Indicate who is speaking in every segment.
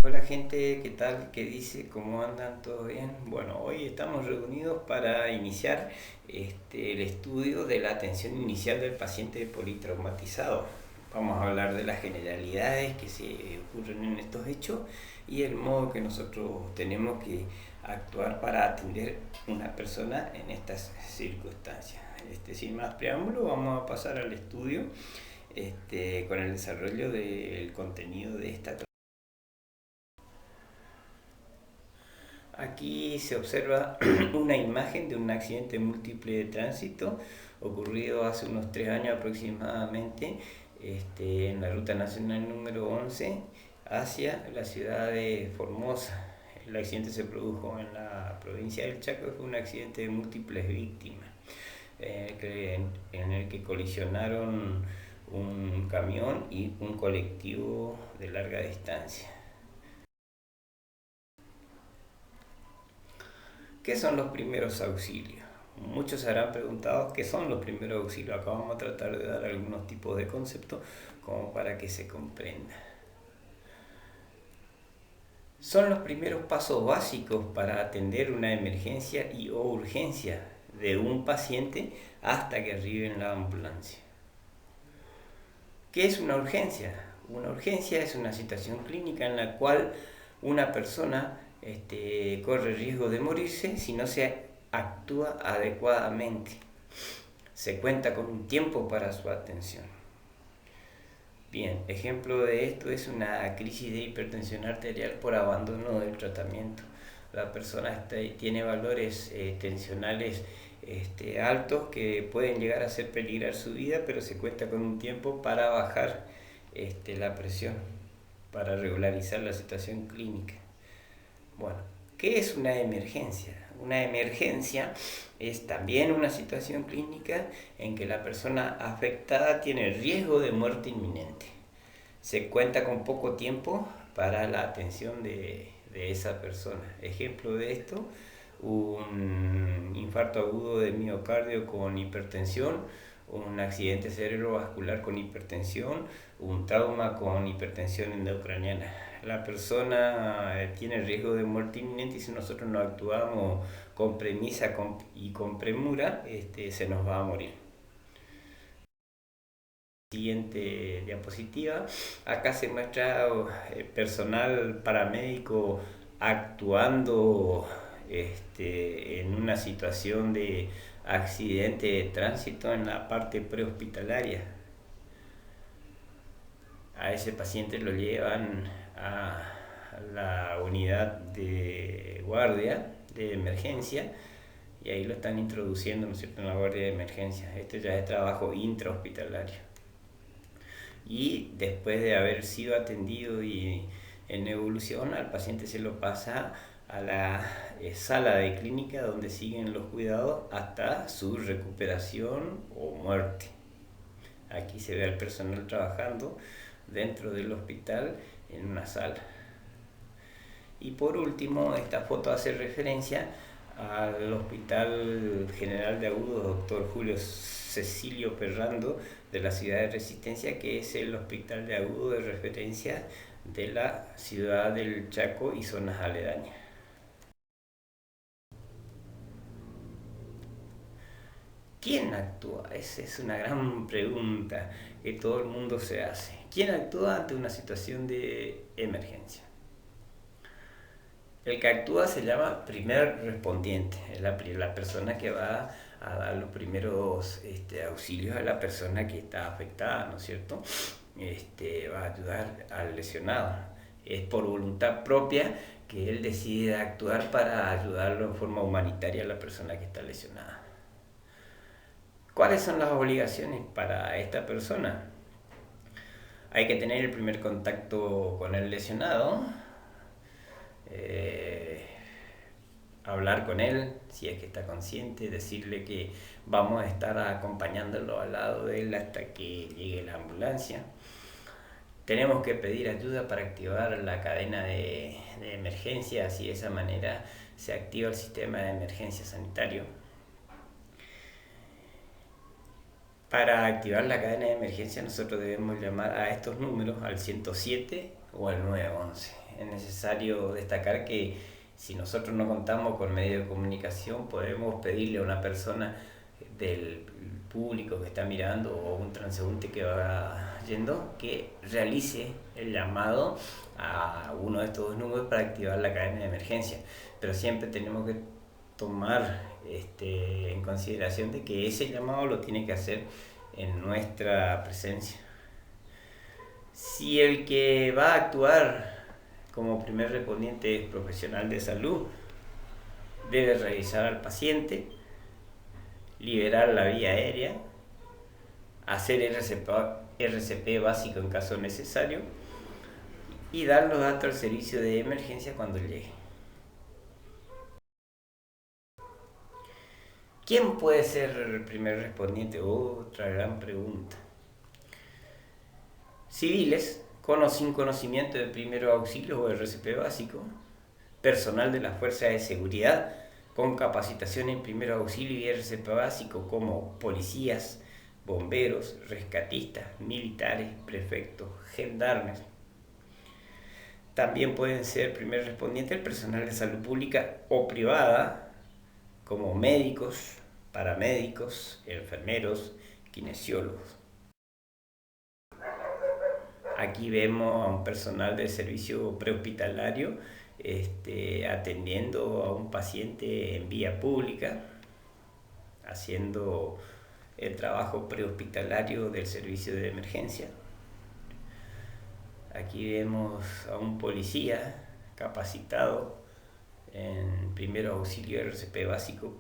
Speaker 1: Hola gente, ¿qué tal? ¿Qué dice? ¿Cómo andan? ¿Todo bien? Bueno, hoy estamos reunidos para iniciar el estudio de la atención inicial del paciente politraumatizado. Vamos a hablar de las generalidades que se ocurren en estos hechos y el modo que nosotros tenemos que actuar para atender una persona en estas circunstancias. Sin más preámbulo, vamos a pasar al estudio con el desarrollo del contenido de esta clase. Aquí se observa una imagen de un accidente múltiple de tránsito ocurrido hace unos 3 años aproximadamente en la ruta nacional número 11 hacia la ciudad de Formosa. El accidente se produjo en la provincia del Chaco y fue un accidente de múltiples víctimas en el que colisionaron un camión y un colectivo de larga distancia. ¿Qué son los primeros auxilios? Muchos se habrán preguntado qué son los primeros auxilios. Acá vamos a tratar de dar algunos tipos de conceptos como para que se comprenda. Son los primeros pasos básicos para atender una emergencia y o urgencia de un paciente hasta que arribe en la ambulancia. ¿Qué es una urgencia? Una urgencia es una situación clínica en la cual una persona corre riesgo de morirse si no se actúa adecuadamente. Se cuenta con un tiempo para su atención. Bien, ejemplo de esto es una crisis de hipertensión arterial por abandono del tratamiento. La persona tiene valores tensionales altos que pueden llegar a hacer peligrar su vida, pero se cuenta con un tiempo para bajar la presión, para regularizar la situación clínica. Bueno, ¿qué es una emergencia? Una emergencia es también una situación clínica en que la persona afectada tiene riesgo de muerte inminente. Se cuenta con poco tiempo para la atención de esa persona. Ejemplo de esto, un infarto agudo de miocardio con hipertensión, un accidente cerebrovascular con hipertensión, un trauma con hipertensión endocraniana. La persona tiene riesgo de muerte inminente y si nosotros no actuamos con premisa y con premura, se nos va a morir. Siguiente diapositiva. Acá se muestra personal paramédico actuando en una situación de accidente de tránsito en la parte prehospitalaria. A ese paciente lo llevan a la unidad de guardia de emergencia y ahí lo están introduciendo, ¿no es cierto?, en la guardia de emergencia. Este ya es trabajo intrahospitalario. Y después de haber sido atendido y en evolución, al paciente se lo pasa a la sala de clínica donde siguen los cuidados hasta su recuperación o muerte. Aquí se ve al personal trabajando dentro del hospital en una sala. Y por último, esta foto hace referencia al Hospital General de Agudos Dr. Julio Cecilio Perrando de la ciudad de Resistencia, que es el hospital de agudo de referencia de la ciudad del Chaco y zonas aledañas. ¿Quién actúa? Esa es una gran pregunta que todo el mundo se hace. ¿Quién actúa ante una situación de emergencia? El que actúa se llama primer respondiente, es la persona que va a dar los primeros auxilios a la persona que está afectada, ¿no es cierto? Va a ayudar al lesionado. Es por voluntad propia que él decide actuar para ayudarlo en forma humanitaria a la persona que está lesionada. ¿Cuáles son las obligaciones para esta persona? Hay que tener el primer contacto con el lesionado, eh, hablar con él si es que está consciente, decirle que vamos a estar acompañándolo al lado de él hasta que llegue la ambulancia. Tenemos que pedir ayuda para activar la cadena de emergencias y de esa manera se activa el sistema de emergencia sanitario. Para activar la cadena de emergencia nosotros debemos llamar a estos números al 107 o al 911. es necesario destacar que si nosotros no contamos con medios de comunicación, podemos pedirle a una persona del público que está mirando o un transeúnte que va yendo que realice el llamado a uno de estos dos números para activar la cadena de emergencia. Pero siempre tenemos que tomar en consideración de que ese llamado lo tiene que hacer en nuestra presencia. Si el que va a actuar como primer respondiente es profesional de salud, debe revisar al paciente, liberar la vía aérea, hacer RCP básico en caso necesario y dar los datos al servicio de emergencia cuando llegue. ¿Quién puede ser el primer respondiente? Otra gran pregunta. Civiles, con o sin conocimiento de primeros auxilios o RCP básico, personal de las fuerzas de seguridad con capacitación en primeros auxilios y RCP básico como policías, bomberos, rescatistas, militares, prefectos, gendarmes. También pueden ser primer respondiente el personal de salud pública o privada como médicos, paramédicos, enfermeros, kinesiólogos. Aquí vemos a un personal de servicio prehospitalario atendiendo a un paciente en vía pública, haciendo el trabajo prehospitalario del servicio de emergencia. Aquí vemos a un policía capacitado en primeros auxilios RCP básico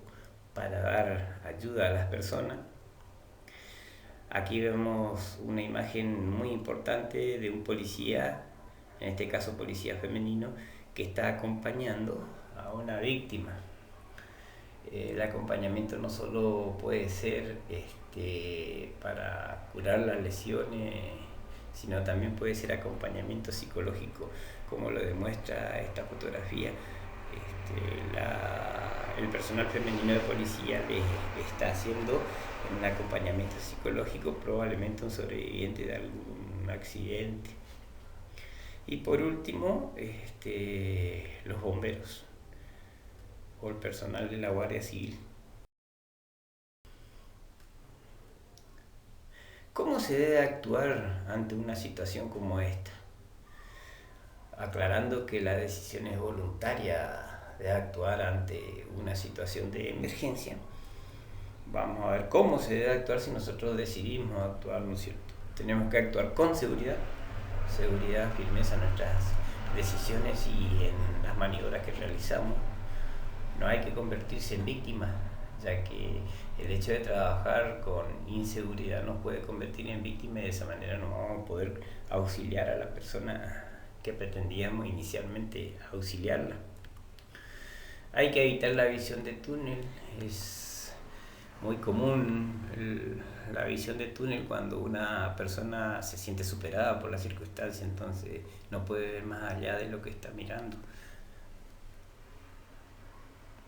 Speaker 1: para dar ayuda a las personas. Aquí vemos una imagen muy importante de un policía, en este caso policía femenino, que está acompañando a una víctima. El acompañamiento no solo puede ser para curar las lesiones, sino también puede ser acompañamiento psicológico, como lo demuestra esta fotografía. El personal femenino de policía le está haciendo un acompañamiento psicológico, probablemente un sobreviviente de algún accidente. Y por último, los bomberos o el personal de la Guardia Civil. ¿Cómo se debe actuar ante una situación como esta? Aclarando que la decisión es voluntaria de actuar ante una situación de emergencia. Vamos a ver cómo se debe actuar si nosotros decidimos actuar, ¿no es cierto? Tenemos que actuar con seguridad, firmeza en nuestras decisiones y en las maniobras que realizamos. No hay que convertirse en víctima, ya que el hecho de trabajar con inseguridad nos puede convertir en víctima y de esa manera no vamos a poder auxiliar a la persona que pretendíamos inicialmente auxiliarla. Hay que evitar la visión de túnel. Es muy común la visión de túnel cuando una persona se siente superada por la circunstancia, entonces no puede ver más allá de lo que está mirando.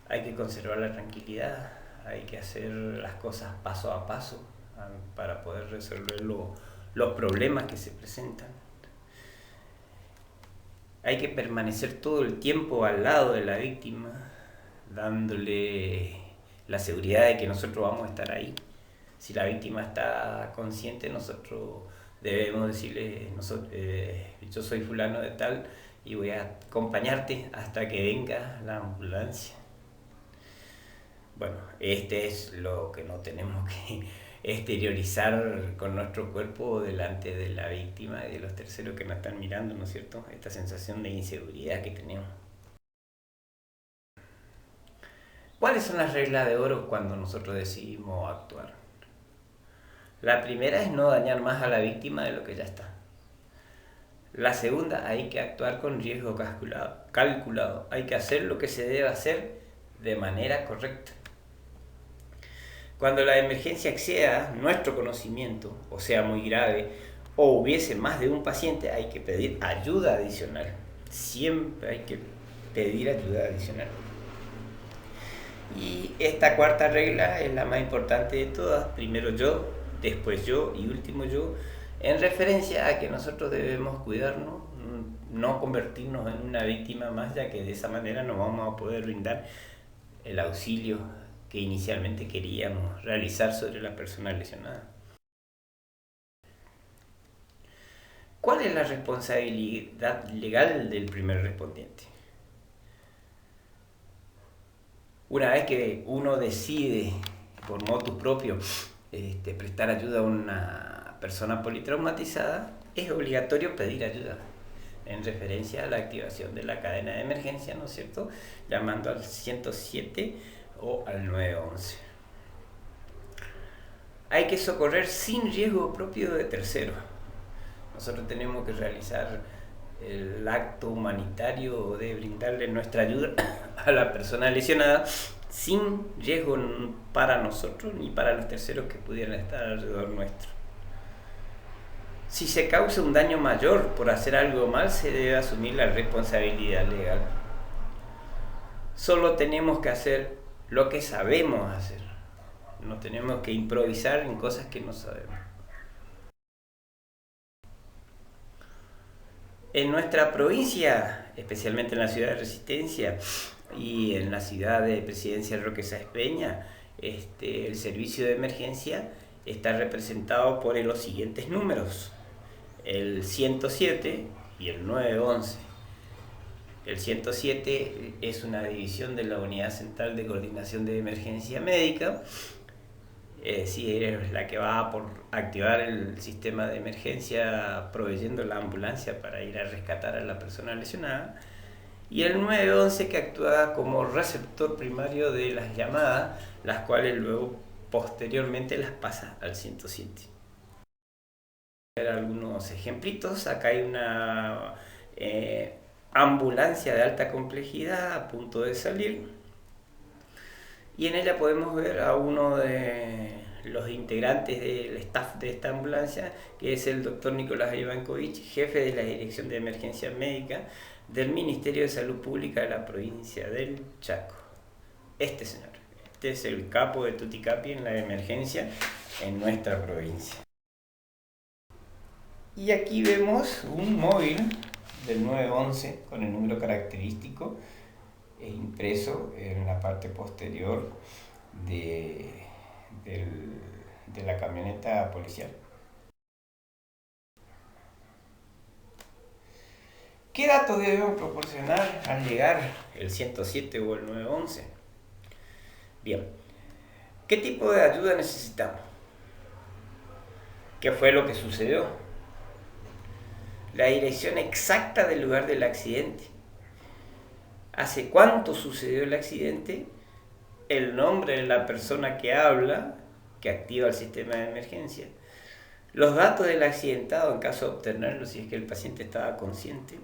Speaker 1: Hay que conservar la tranquilidad, hay que hacer las cosas paso a paso para poder resolver los problemas que se presentan. Hay que permanecer todo el tiempo al lado de la víctima, dándole la seguridad de que nosotros vamos a estar ahí. Si la víctima está consciente, nosotros debemos decirle, yo soy fulano de tal y voy a acompañarte hasta que venga la ambulancia. Bueno, es lo que no tenemos que exteriorizar con nuestro cuerpo delante de la víctima y de los terceros que nos están mirando, ¿no es cierto? Esta sensación de inseguridad que tenemos. ¿Cuáles son las reglas de oro cuando nosotros decidimos actuar? La primera es no dañar más a la víctima de lo que ya está. La segunda, hay que actuar con riesgo calculado. Hay que hacer lo que se debe hacer de manera correcta. Cuando la emergencia exceda nuestro conocimiento, o sea muy grave, o hubiese más de un paciente, hay que pedir ayuda adicional. Siempre hay que pedir ayuda adicional. Y esta cuarta regla es la más importante de todas. Primero yo, después yo y último yo, en referencia a que nosotros debemos cuidarnos no convertirnos en una víctima más, ya que de esa manera no vamos a poder brindar el auxilio que inicialmente queríamos realizar sobre la persona lesionada. ¿Cuál es la responsabilidad legal del primer respondiente? Una vez que uno decide por motu propio prestar ayuda a una persona politraumatizada, es obligatorio pedir ayuda en referencia a la activación de la cadena de emergencia, ¿no es cierto?, llamando al 107 o al 911. Hay que socorrer sin riesgo propio de terceros. Nosotros tenemos que realizar el acto humanitario de brindarle nuestra ayuda a la persona lesionada sin riesgo para nosotros ni para los terceros que pudieran estar alrededor nuestro. Si se causa un daño mayor por hacer algo mal, se debe asumir la responsabilidad legal. Solo tenemos que hacer lo que sabemos hacer. No tenemos que improvisar en cosas que no sabemos. En nuestra provincia, especialmente en la ciudad de Resistencia y en la ciudad de Presidencia Roque Sáenz Peña, el servicio de emergencia está representado por los siguientes números: el 107 y el 911. El 107 es una división de la Unidad Central de Coordinación de Emergencia Médica. Sí, es la que va por activar el sistema de emergencia proveyendo la ambulancia para ir a rescatar a la persona lesionada. Y el 911, que actúa como receptor primario de las llamadas, las cuales luego posteriormente las pasa al 107. Ver algunos ejemplitos. Acá hay una ambulancia de alta complejidad a punto de salir. Y en ella podemos ver a uno de los integrantes del staff de esta ambulancia, que es el doctor Nicolás Ivankovich, jefe de la Dirección de Emergencia Médica del Ministerio de Salud Pública de la provincia del Chaco. Este señor, es el capo de Tuticapi en la emergencia en nuestra provincia. Y aquí vemos un móvil del 911 con el número característico impreso en la parte posterior de la camioneta policial. ¿Qué datos debemos proporcionar al llegar el 107 o el 911? Bien, ¿qué tipo de ayuda necesitamos? ¿Qué fue lo que sucedió? La dirección exacta del lugar del accidente. ¿Hace cuánto sucedió el accidente? El nombre de la persona que habla, que activa el sistema de emergencia. Los datos del accidentado en caso de obtenerlos, si es que el paciente estaba consciente.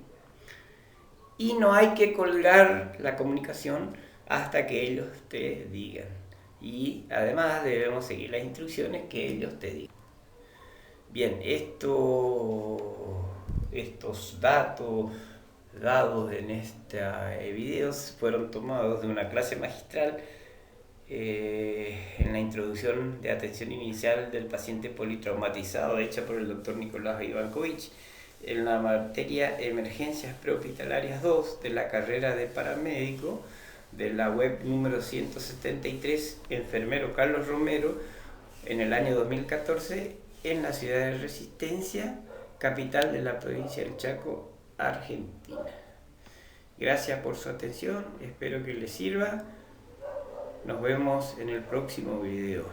Speaker 1: Y no hay que colgar la comunicación hasta que ellos te digan. Y además debemos seguir las instrucciones que ellos te digan. Bien, estos datos dados en este video fueron tomados de una clase magistral en la introducción de atención inicial del paciente politraumatizado hecha por el doctor Nicolás Ivankovich en la materia Emergencias Prehospitalarias 2 de la carrera de paramédico de la web número 173, enfermero Carlos Romero, en el año 2014 en la ciudad de Resistencia, capital de la provincia del Chaco, Argentina. Gracias por su atención, espero que les sirva. Nos vemos en el próximo video.